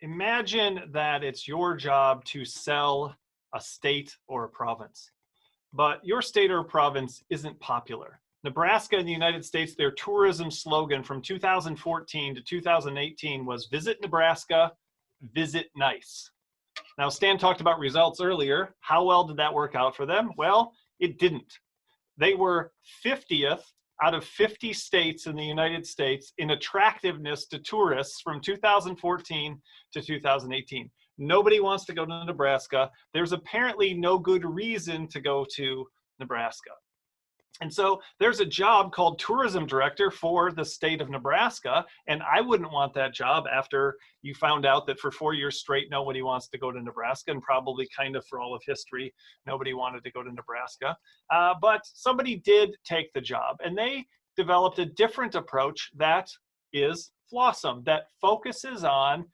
Imagine that it's your job to sell a state or a province, but your state or province isn't popular. Nebraska in the United States, their tourism slogan from 2014 to 2018 was "Visit Nebraska, visit nice." Now, Stan talked about results earlier. How well did that work out for them? Well, it didn't. They were 50th out of 50 states in the United States in attractiveness to tourists from 2014 to 2018. Nobody wants to go to Nebraska. There's apparently no good reason to go to Nebraska. And so there's a job called tourism director for the state of Nebraska. And I wouldn't want that job after you found out that for 4 years straight, nobody wants to go to Nebraska, and probably kind of for all of history, nobody wanted to go to Nebraska. But somebody did take the job, and they developed a different approach that is Flawsome, that focuses on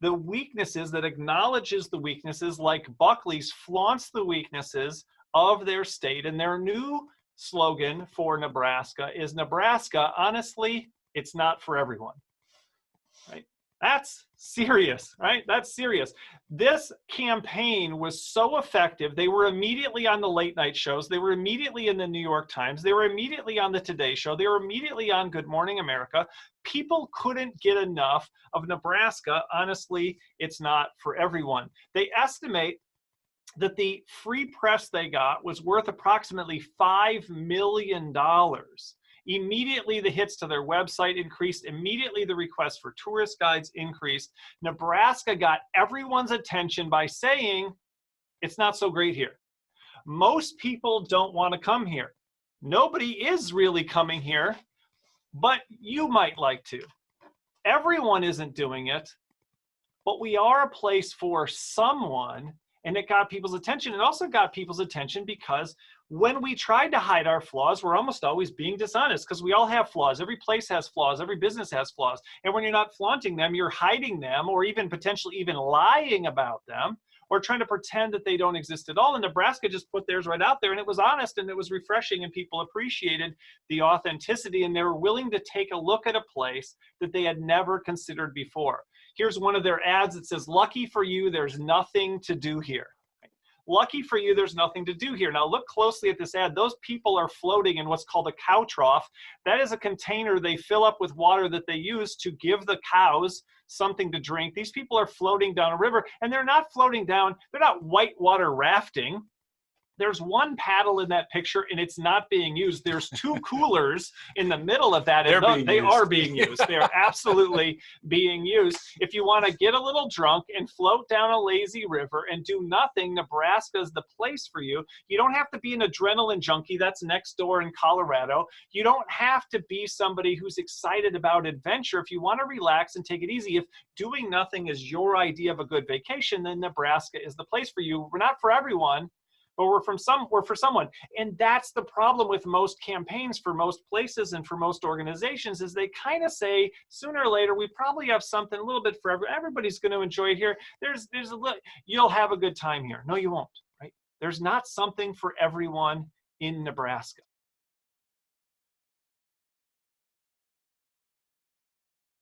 the weaknesses, that acknowledges the weaknesses, like Buckley's flaunts the weaknesses of their state. And their new slogan for Nebraska is Nebraska, honestly, it's not for everyone, right? That's serious, right? That's serious. This campaign was so effective. They were immediately on the late night shows. They were immediately in the New York Times. They were immediately on the Today Show. They were immediately on Good Morning America. People couldn't get enough of Nebraska. Honestly, it's not for everyone. They estimate that the free press they got was worth approximately $5 million. Immediately, the hits to their website increased. Immediately, the requests for tourist guides increased. Nebraska got everyone's attention by saying, it's not so great here. Most people don't want to come here. Nobody is really coming here, but you might like to. Everyone isn't doing it, but we are a place for someone. And it got people's attention. It also got people's attention because when we tried to hide our flaws, we're almost always being dishonest, because we all have flaws. Every place has flaws. Every business has flaws. And when you're not flaunting them, you're hiding them, or even potentially even lying about them, or trying to pretend that they don't exist at all. And Nebraska just put theirs right out there, and it was honest, and it was refreshing, and people appreciated the authenticity, and they were willing to take a look at a place that they had never considered before. Here's one of their ads that says, "Lucky for you, there's nothing to do here." Lucky for you, there's nothing to do here. Now look closely at this ad. Those people are floating in what's called a cow trough. That is a container they fill up with water that they use to give the cows something to drink. These people are floating down a river, and they're not floating down, they're not whitewater rafting. There's one paddle in that picture, and it's not being used. There's two coolers in the middle of that, and they are being used. They're absolutely being used. If you want to get a little drunk and float down a lazy river and do nothing, Nebraska is the place for you. You don't have to be an adrenaline junkie. That's next door in Colorado. You don't have to be somebody who's excited about adventure. If you want to relax and take it easy, if doing nothing is your idea of a good vacation, then Nebraska is the place for you. We're not for everyone, but we're for someone. And that's the problem with most campaigns, for most places and for most organizations, is they kind of say, sooner or later, we probably have something a little bit for everybody's going to enjoy it here. There's a little, you'll have a good time here. No, you won't, right? There's not something for everyone in Nebraska.